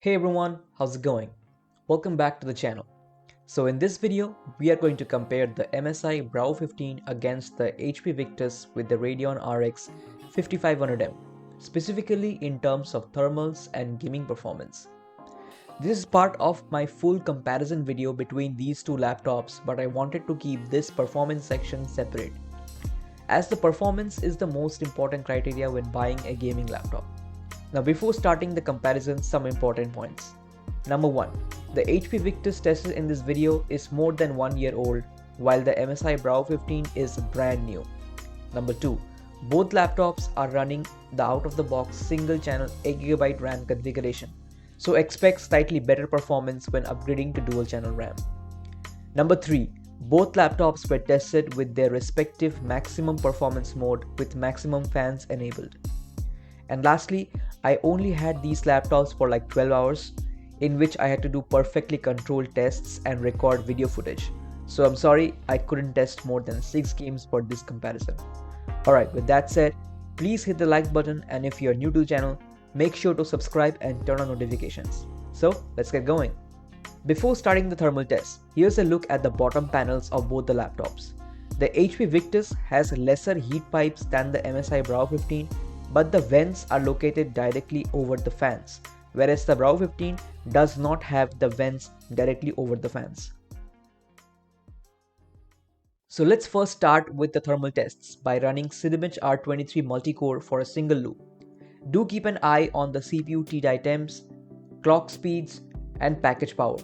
Hey everyone, how's it going? Welcome back to the channel. So in this video, we are going to compare the MSI Bravo 15 against the HP Victus with the Radeon RX 5500M, specifically in terms of thermals and gaming performance. This is part of my full comparison video between these two laptops, but I wanted to keep this performance section separate, as the performance is the most important criteria when buying a gaming laptop. Now before starting the comparison, some important points. Number 1. The HP Victus tested in this video is more than 1 year old, while the MSI Bravo 15 is brand new. Number 2. Both laptops are running the out-of-the-box single-channel 8GB RAM configuration, so expect slightly better performance when upgrading to dual-channel RAM. Number 3. Both laptops were tested with their respective maximum performance mode with maximum fans enabled. And lastly, I only had these laptops for like 12 hours, in which I had to do perfectly controlled tests and record video footage. So I'm sorry I couldn't test more than 6 games for this comparison. Alright, with that said, please hit the like button, and if you're new to the channel, make sure to subscribe and turn on notifications. So let's get going. Before starting the thermal test, here's a look at the bottom panels of both the laptops. The HP Victus has lesser heat pipes than the MSI Bravo 15, but the vents are located directly over the fans, whereas the Bravo 15 does not have the vents directly over the fans. So let's first start with the thermal tests by running Cinebench R23 multi-core for a single loop. Do keep an eye on the CPU T-die temps, clock speeds, and package power.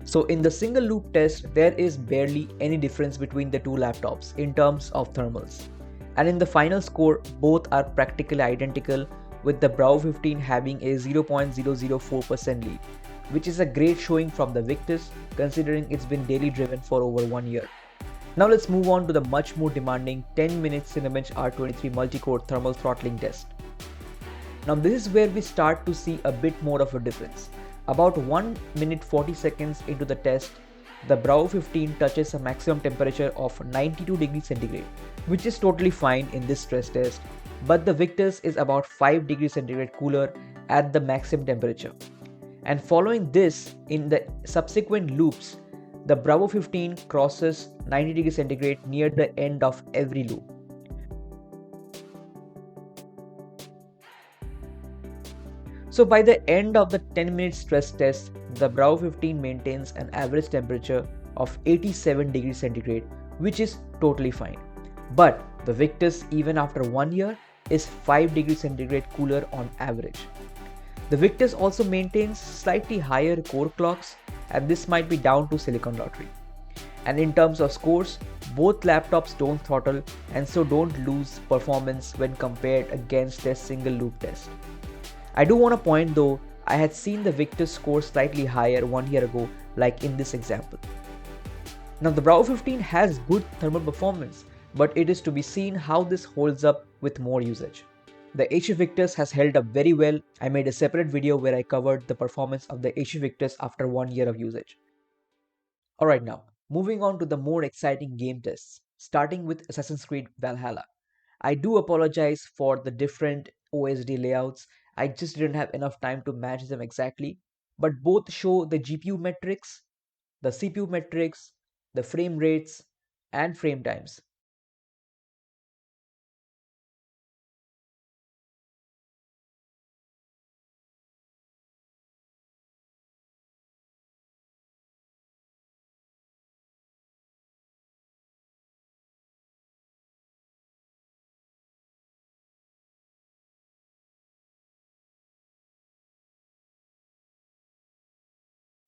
So in the single loop test, there is barely any difference between the two laptops in terms of thermals. And in the final score, both are practically identical, with the Bravo 15 having a 0.004% lead, which is a great showing from the Victus considering it's been daily driven for over 1 year. Now let's move on to the much more demanding 10-minute Cinebench R23 multi-core thermal throttling test. Now this is where we start to see a bit more of a difference. About 1 minute 40 seconds into the test, the Bravo 15 touches a maximum temperature of 92 degrees centigrade, which is totally fine in this stress test, but the Victus is about 5 degrees centigrade cooler at the maximum temperature. And following this, in the subsequent loops, the Bravo 15 crosses 90 degrees centigrade near the end of every loop. So by the end of the 10-minute stress test, the Bravo 15 maintains an average temperature of 87 degrees centigrade, which is totally fine. But the Victus, even after 1 year, is 5 degrees centigrade cooler on average. The Victus also maintains slightly higher core clocks, and this might be down to silicon lottery. And in terms of scores, both laptops don't throttle and so don't lose performance when compared against their single loop test. I do want to point though, I had seen the Victus score slightly higher 1 year ago, like in this example. Now the Bravo 15 has good thermal performance, but it is to be seen how this holds up with more usage. The HP Victus has held up very well. I made a separate video where I covered the performance of the HP Victus after 1 year of usage. Alright, now moving on to the more exciting game tests, starting with Assassin's Creed Valhalla. I do apologize for the different OSD layouts. I just didn't have enough time to match them exactly, but both show the GPU metrics, the CPU metrics, the frame rates, and frame times.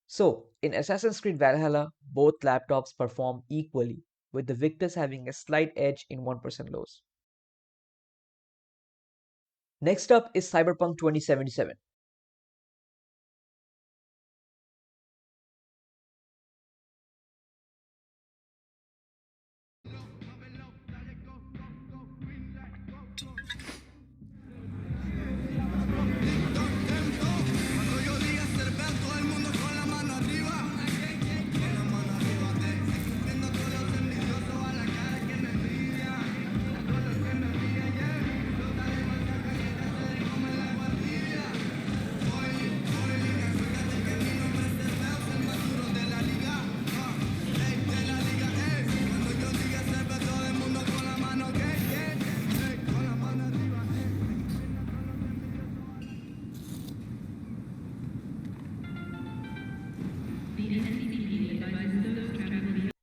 So, in Assassin's Creed Valhalla, both laptops perform equally, with the Victus having a slight edge in 1% lows. Next up is Cyberpunk 2077.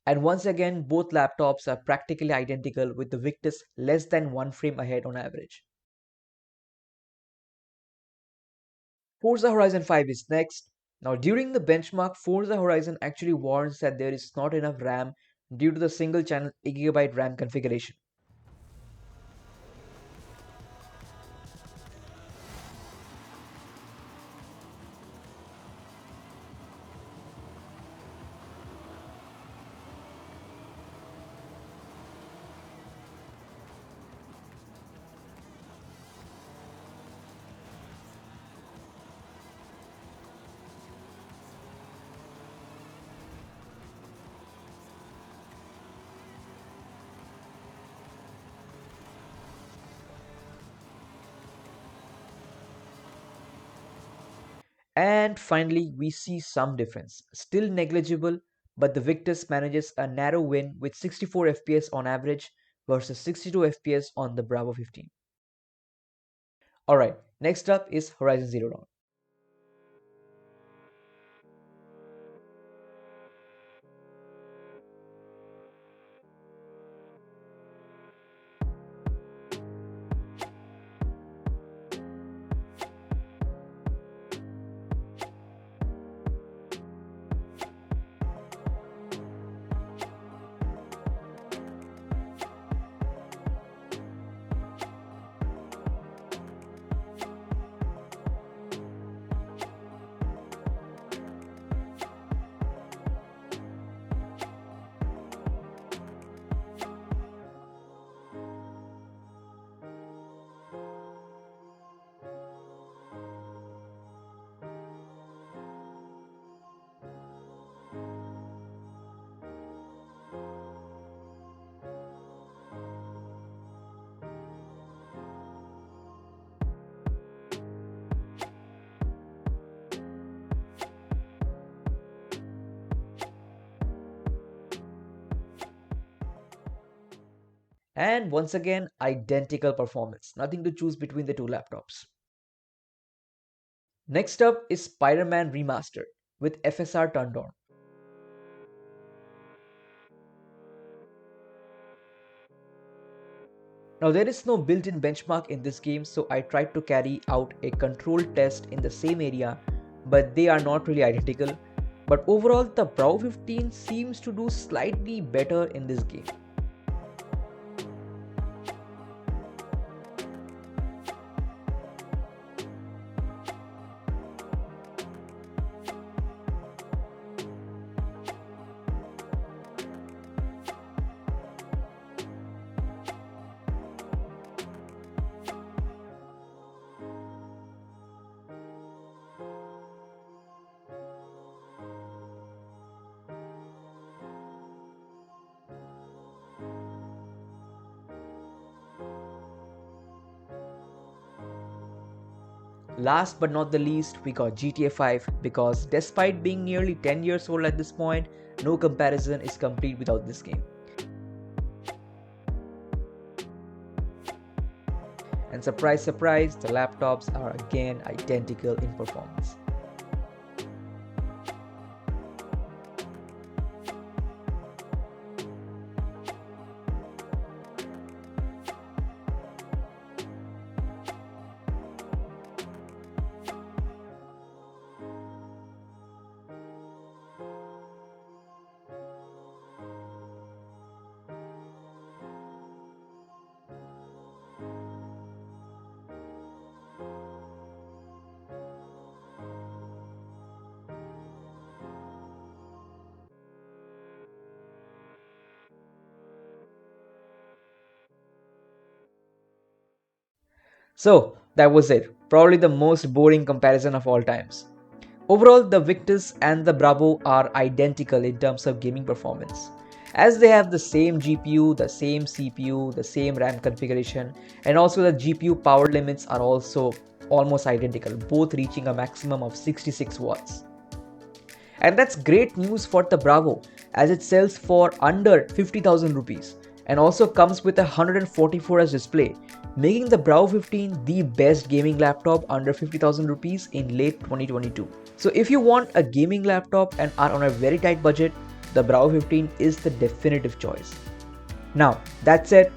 And once again, both laptops are practically identical with the Victus less than 1 frame ahead on average. Forza Horizon 5 is next. Now during the benchmark, Forza Horizon actually warns that there is not enough RAM due to the single channel 8GB RAM configuration. And finally, we see some difference. Still negligible, but the Victus manages a narrow win with 64 FPS on average versus 62 FPS on the Bravo 15. Alright, next up is Horizon Zero Dawn. And once again, identical performance. Nothing to choose between the two laptops. Next up is Spiderman Remastered with FSR turned on. Now there is no built-in benchmark in this game, so I tried to carry out a controlled test in the same area, but they are not really identical. But overall, the Bravo 15 seems to do slightly better in this game. Last but not the least, we got GTA 5 because despite being nearly 10 years old at this point, no comparison is complete without this game. And surprise, surprise, the laptops are again identical in performance. So that was it, probably the most boring comparison of all times. Overall, the Victus and the Bravo are identical in terms of gaming performance, as they have the same GPU, the same CPU, the same RAM configuration, and also the GPU power limits are also almost identical, both reaching a maximum of 66 watts. And that's great news for the Bravo, as it sells for under 50,000 rupees and also comes with a 144Hz display, making the Bravo 15 the best gaming laptop under 50,000 rupees in late 2022. So if you want a gaming laptop and are on a very tight budget, the Bravo 15 is the definitive choice. Now, that said,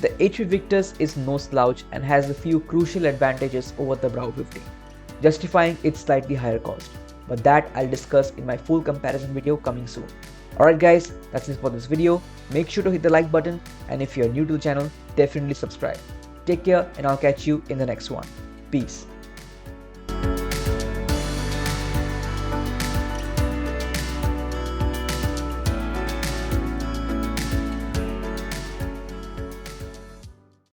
the HP Victus is no slouch and has a few crucial advantages over the Bravo 15, justifying its slightly higher cost. But that I'll discuss in my full comparison video coming soon. Alright guys, that's it for this video. Make sure to hit the like button, and if you're new to the channel, definitely subscribe. Take care, and I'll catch you in the next one. Peace.